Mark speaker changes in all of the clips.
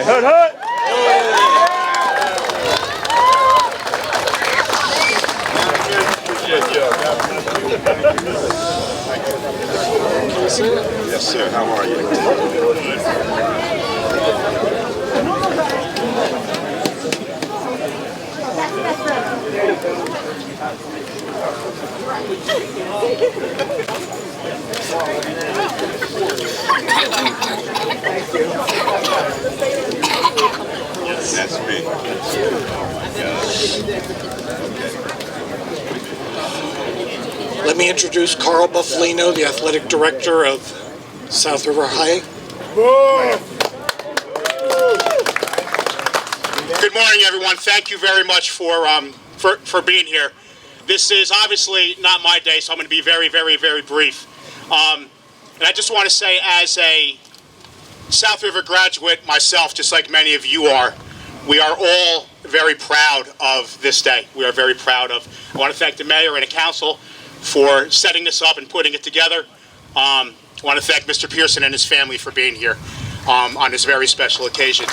Speaker 1: right, hood, hood.
Speaker 2: Yes, sir. How are you? Yes, that's me.
Speaker 3: Let me introduce Carl Buffalino, the athletic director of South River High.
Speaker 4: Good morning, everyone. Thank you very much for being here. This is obviously not my day, so I'm going to be very, very, very brief. And I just want to say, as a South River graduate myself, just like many of you are, we are all very proud of this day. We are very proud of. I want to thank the mayor and the council for setting this up and putting it together. I want to thank Mr. Pearson and his family for being here on this very special occasion.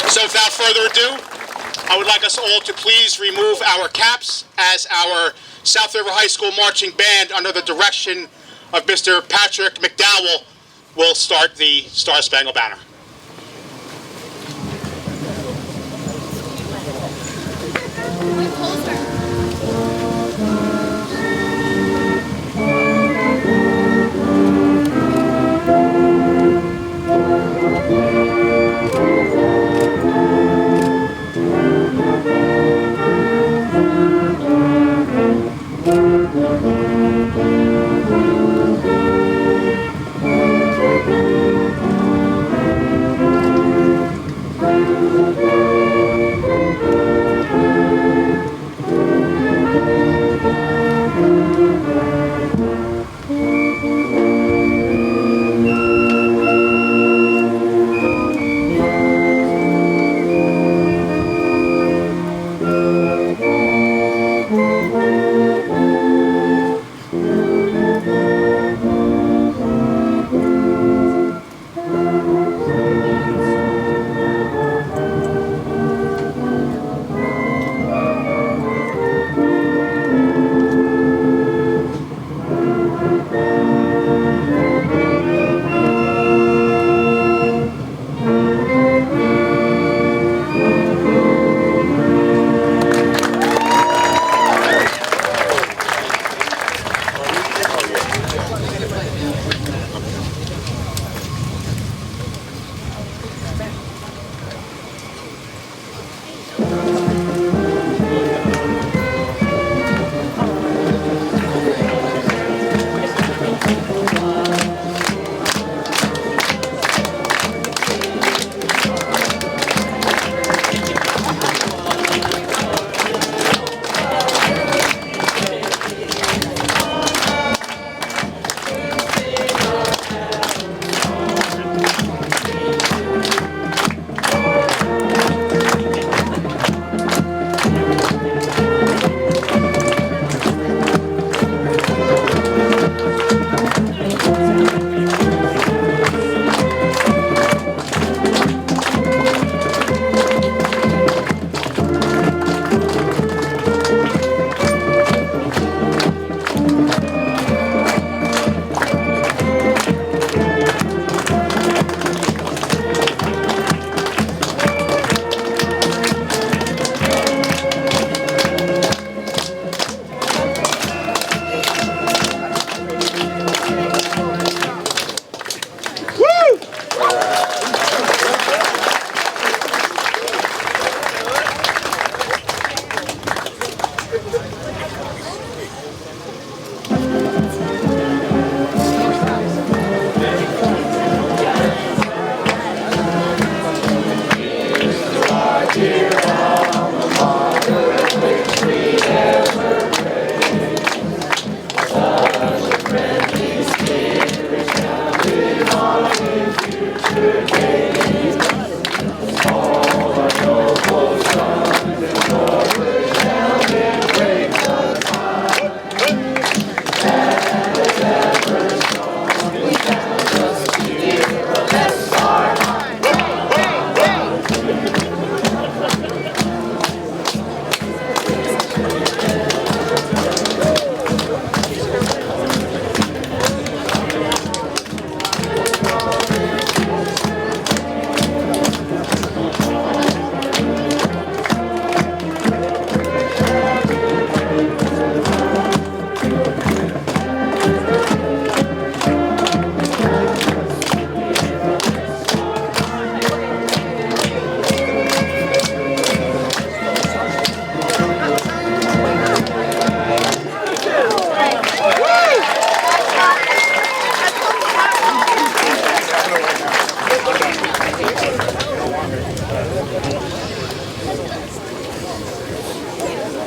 Speaker 4: So without further ado, I would like us all to please remove our caps as our South River High School marching band, under the direction of Mr. Patrick McDowell, will start the Star Spangled Banner.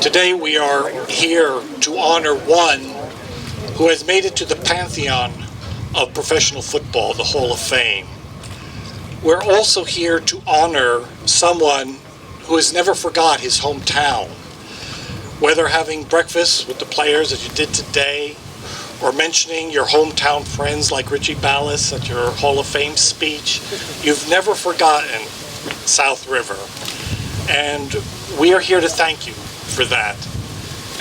Speaker 3: Today we are here to honor one who has made it to the pantheon of professional football, the Hall of Fame. We're also here to honor someone who has never forgot his hometown. Whether having breakfast with the players as you did today, or mentioning your hometown friends like Richie Ballas at your Hall of Fame speech, you've never forgotten South River. And we are here to thank you for that.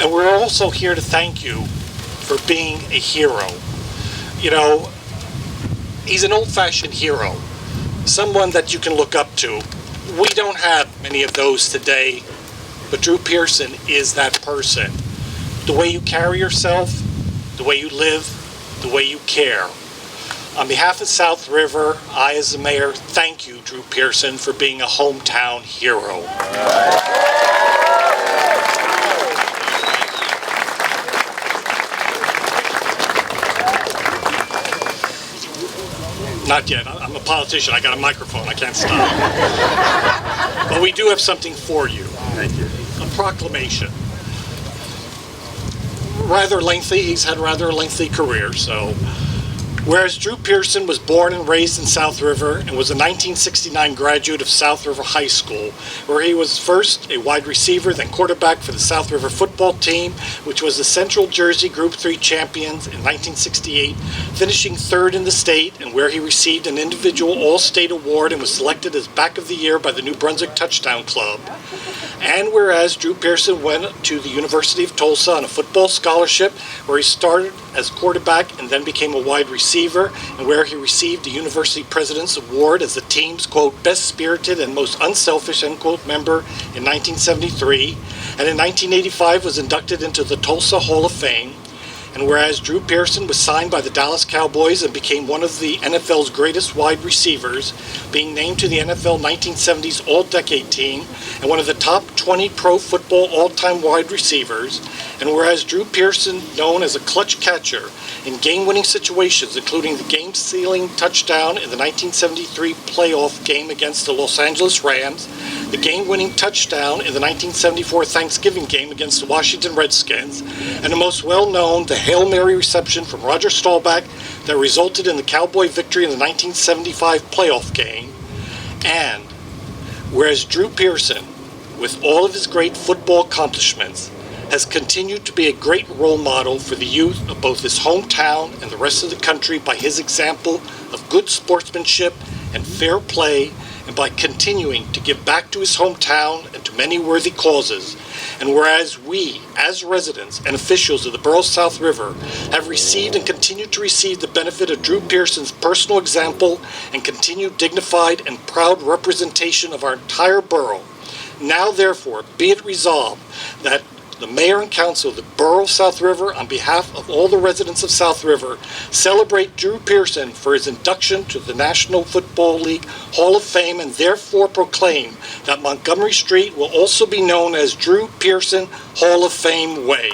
Speaker 3: And we're also here to thank you for being a hero. You know, he's an old-fashioned hero, someone that you can look up to. We don't have many of those today, but Drew Pearson is that person. The way you carry yourself, the way you live, the way you care. On behalf of South River, I as the mayor, thank you, Drew Pearson, for being a hometown hero. Not yet. I'm a politician. I got a microphone. I can't stop. But we do have something for you.
Speaker 2: Thank you.
Speaker 3: A proclamation. Rather lengthy. He's had a rather lengthy career, so. Whereas Drew Pearson was born and raised in South River and was a 1969 graduate of South River High School, where he was first a wide receiver, then quarterback for the South River football team, which was the Central Jersey Group 3 champions in 1968, finishing third in the state, and where he received an individual All-State award and was selected as Back of the Year by the New Brunswick Touchdown Club. And whereas Drew Pearson went to the University of Tulsa on a football scholarship, where he started as quarterback and then became a wide receiver, and where he received the University President's Award as the team's, quote, best spirited and most unselfish, end quote, member in 1973, and in 1985 was inducted into the Tulsa Hall of Fame. And whereas Drew Pearson was signed by the Dallas Cowboys and became one of the NFL's greatest wide receivers, being named to the NFL 1970s All-Decade Team and one of the top 20 pro football all-time wide receivers, and whereas Drew Pearson, known as a clutch catcher in game-winning situations, including the game-sealing touchdown in the 1973 playoff game against the Los Angeles Rams, the game-winning touchdown in the 1974 Thanksgiving game against the Washington Redskins, and the most well-known, the Hail Mary reception from Roger Staubach that resulted in the Cowboy victory in the 1975 playoff game. And whereas Drew Pearson, with all of his great football accomplishments, has continued to be a great role model for the youth of both his hometown and the rest of the country by his example of good sportsmanship and fair play, and by continuing to give back to his hometown and to many worthy causes. And whereas we, as residents and officials of the borough of South River, have received and continue to receive the benefit of Drew Pearson's personal example and continued dignified and proud representation of our entire borough, now therefore be it resolved that the Mayor and Council of the Borough of South River, on behalf of all the residents of South River, celebrate Drew Pearson for his induction to the National Football League Hall of Fame, and therefore proclaim that Montgomery Street will also be known as Drew Pearson Hall of Fame Way.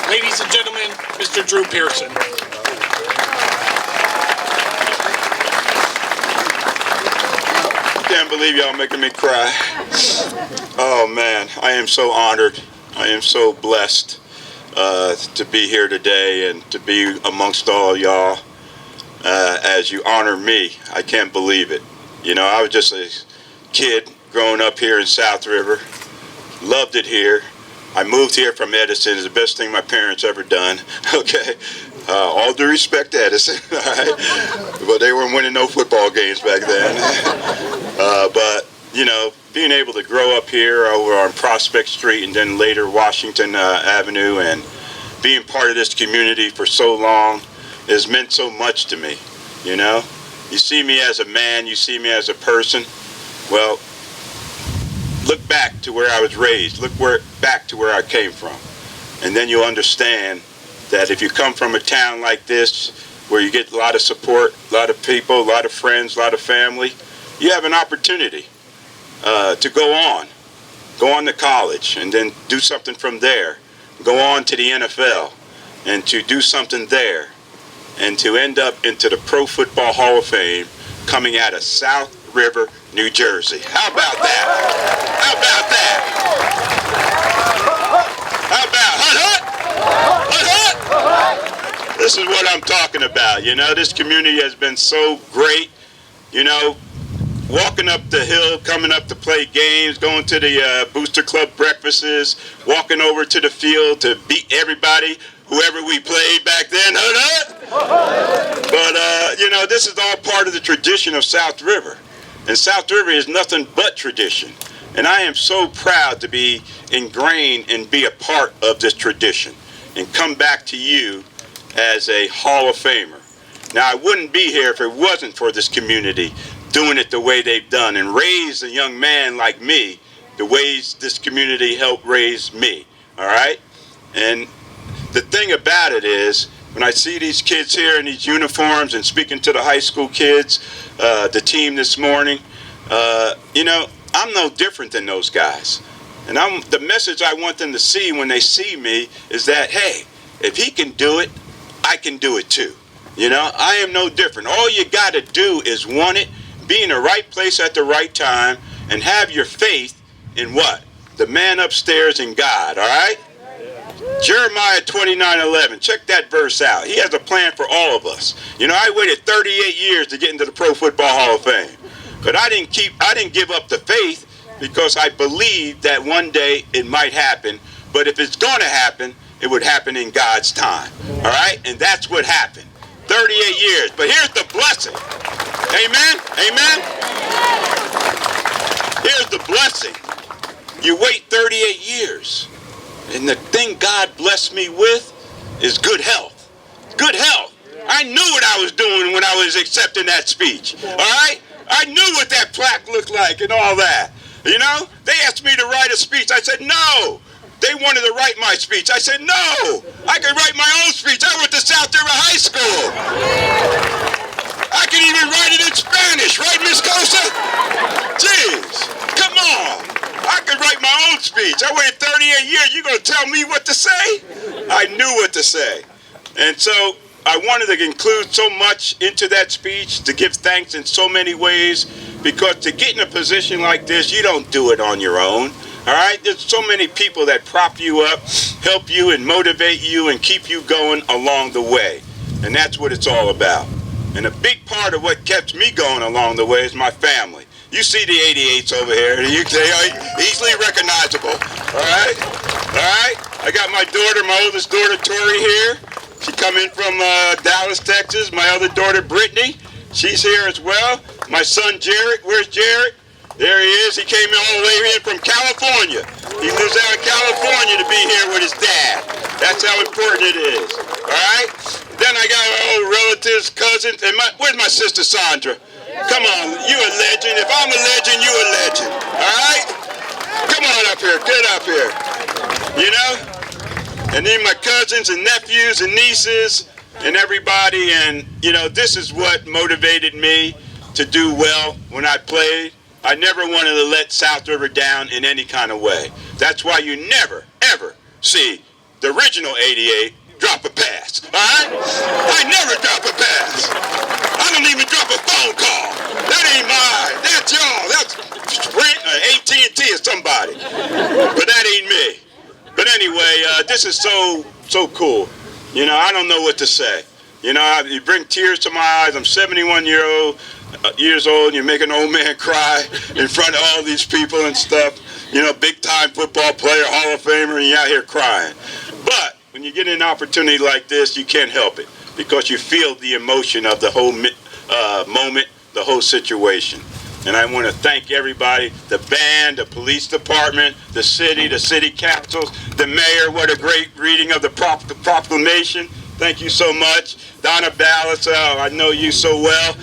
Speaker 3: Ladies and gentlemen, Mr. Drew Pearson.
Speaker 2: I can't believe y'all making me cry. Oh man, I am so honored. I am so blessed to be here today and to be amongst all y'all as you honor me. I can't believe it. You know, I was just a kid growing up here in South River. Loved it here. I moved here from Edison. It's the best thing my parents ever done. Okay. All due respect to Edison, all right? But they weren't winning no football games back then. But, you know, being able to grow up here over on Prospect Street and then later Washington Avenue, and being part of this community for so long has meant so much to me, you know? You see me as a man, you see me as a person. Well, look back to where I was raised. Look back to where I came from. And then you'll understand that if you come from a town like this, where you get a lot of support, a lot of people, a lot of friends, a lot of family, you have an opportunity to go on to college, and then do something from there. Go on to the NFL, and to do something there, and to end up into the Pro Football Hall of Fame, coming out of South River, New Jersey. How about that? How about that? How about hut hut? Hut hut? This is what I'm talking about. You know, this community has been so great. You know, walking up the hill, coming up to play games, going to the Booster Club breakfasts, walking over to the field to beat everybody, whoever we played back then. But, you know, this is all part of the tradition of South River. And South River is nothing but tradition. And I am so proud to be ingrained and be a part of this tradition and come back to you as a Hall of Famer. Now, I wouldn't be here if it wasn't for this community doing it the way they've done and raise a young man like me the ways this community helped raise me, all right? And the thing about it is, when I see these kids here in these uniforms and speaking to the high school kids, the team this morning, you know, I'm no different than those guys. And the message I want them to see when they see me is that, hey, if he can do it, I can do it too. You know, I am no different. All you got to do is want it, be in the right place at the right time, and have your faith in what? The man upstairs in God, all right? Jeremiah 29:11. Check that verse out. He has a plan for all of us. You know, I waited 38 years to get into the Pro Football Hall of Fame. But I didn't give up the faith because I believed that one day it might happen. But if it's going to happen, it would happen in God's time. All right? And that's what happened. 38 years. But here's the blessing. Amen? Amen? Here's the blessing. You wait 38 years. And the thing God blessed me with is good health. Good health. I knew what I was doing when I was accepting that speech. All right? I knew what that plaque looked like and all that. You know? They asked me to write a speech. I said, no. They wanted to write my speech. I said, no. I can write my own speech. I went to South River High School. I can even write it in Spanish. Right, Miss Cosa? Jeez. Come on. I could write my own speech. I waited 38 years. You going to tell me what to say? I knew what to say. And so I wanted to include so much into that speech, to give thanks in so many ways, because to get in a position like this, you don't do it on your own. All right? There's so many people that prop you up, help you and motivate you and keep you going along the way. And that's what it's all about. And a big part of what kept me going along the way is my family. You see the 88s over here. They are easily recognizable. All right? All right? I got my daughter, my oldest daughter, Tori, here. She come in from Dallas, Texas. My other daughter, Brittany, she's here as well. My son, Jared. Where's Jared? There he is. He came all the way in from California. He lives out in California to be here with his dad. That's how important it is. All right? Then I got my old relatives, cousins, and where's my sister, Sandra? Come on, you a legend. If I'm a legend, you a legend. All right? Come on up here. Get up here. You know? And then my cousins and nephews and nieces and everybody. And, you know, this is what motivated me to do well when I played. I never wanted to let South River down in any kind of way. That's why you never, ever see the original 88 drop a pass. All right? I never drop a pass. I don't even drop a phone call. That ain't mine. That's y'all. That's Sprint or AT&T or somebody. But that ain't me. But anyway, this is so cool. You know, I don't know what to say. You know, you bring tears to my eyes. I'm 71 years old, and you make an old man cry in front of all these people and stuff. You know, big-time football player, Hall of Famer, and you're out here crying. But when you get an opportunity like this, you can't help it because you feel the emotion of the whole moment, the whole situation. And I want to thank everybody, the band, the police department, the city councils, the mayor. What a great reading of the proclamation. Thank you so much. Donna Ballas, I know you so well.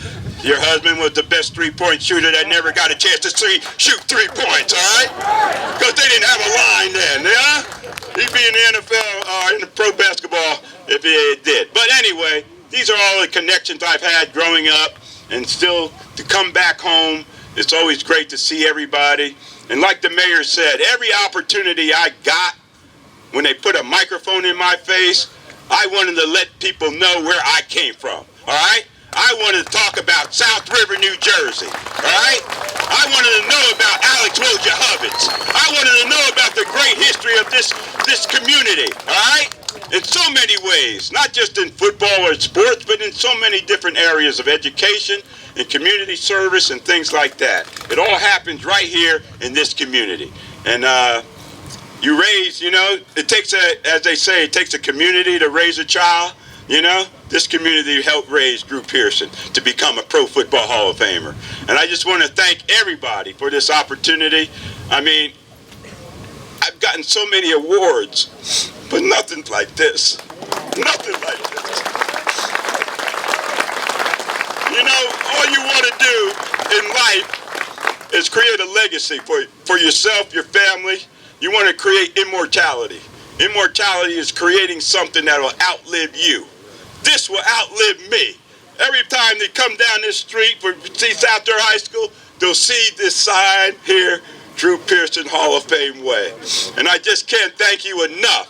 Speaker 2: Your husband was the best three-point shooter that never got a chance to shoot 3 points, all right? Because they didn't have a line then, yeah? He'd be in the NFL, in the pro basketball if he did. But anyway, these are all the connections I've had growing up, and still to come back home, it's always great to see everybody. And like the mayor said, every opportunity I got, when they put a microphone in my face, I wanted to let people know where I came from, all right? I wanted to talk about South River, New Jersey, all right? I wanted to know about Alex Wojciechowicz. I wanted to know about the great history of this community, all right? In so many ways, not just in football or sports, but in so many different areas of education and community service and things like that. It all happens right here in this community. And you raise, you know, it takes as they say, it takes a community to raise a child, you know? This community helped raise Drew Pearson to become a Pro Football Hall of Famer. And I just want to thank everybody for this opportunity. I mean, I've gotten so many awards, but nothing like this. Nothing like this. You know, all you want to do in life is create a legacy for yourself, your family. You want to create immortality. Immortality is creating something that will outlive you. This will outlive me. Every time they come down this street for see South There High School, they'll see this sign here, Drew Pearson Hall of Fame Way. And I just can't thank you enough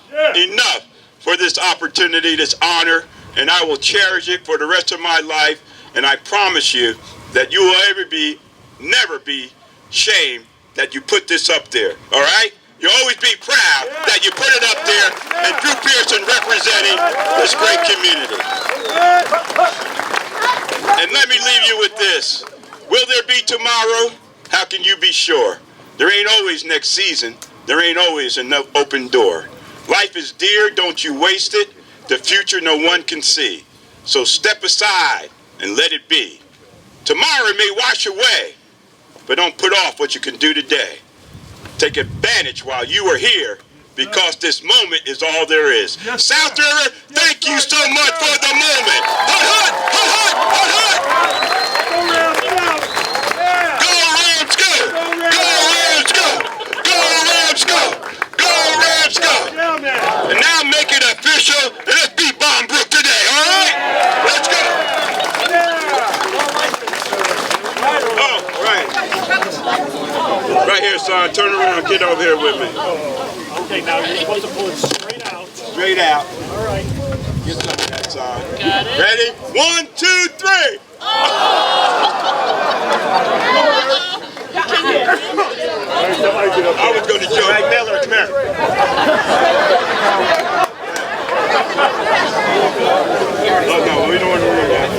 Speaker 2: for this opportunity, this honor, and I will cherish it for the rest of my life. And I promise you that you will never be shamed that you put this up there, all right? You'll always be proud that you put it up there and Drew Pearson representing this great community. And let me leave you with this. Will there be tomorrow? How can you be sure? There ain't always next season. There ain't always an open door. Life is dear, don't you waste it. The future no one can see. So step aside and let it be. Tomorrow may wash away, but don't put off what you can do today. Take advantage while you are here, because this moment is all there is. South River, thank you so much for the moment. Hut, hut, hut, hut, hut, hut. Go Rams, go! Go Rams, go! Go Rams, go! Go Rams, go! And now make it official, and let's beat Bombrook today, all right? Let's go! Oh, right. Right here, son. Turn around. Get over here with me.
Speaker 3: Okay, now you're supposed to pull it straight out.
Speaker 2: Straight out.
Speaker 3: All right.
Speaker 2: Get some of that, son.
Speaker 1: Got it.
Speaker 2: Ready? 1, 2, 3. I was going to joke. Right, Miller, come here. Oh, no, we don't want to do that.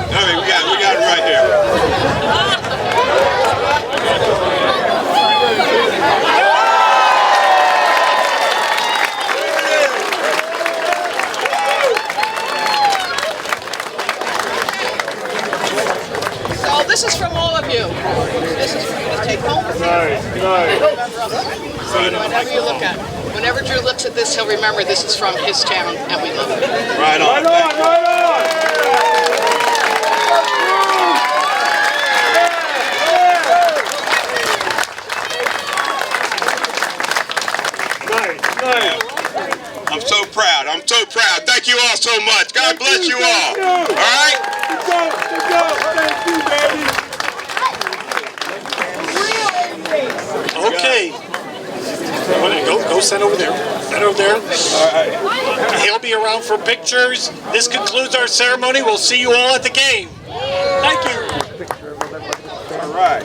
Speaker 2: I mean, we got it right here.
Speaker 1: So this is from all of you. This is for you to take home with you. So whenever you look at it, whenever Drew looks at this, he'll remember this is from his town and we love it.
Speaker 2: Right on.
Speaker 5: Right on.
Speaker 2: I'm so proud. I'm so proud. Thank you all so much. God bless you all. All right?
Speaker 3: Okay. Go stand over there. Stand over there. All right. He'll be around for pictures. This concludes our ceremony. We'll see you all at the game. Thank you.
Speaker 2: All right.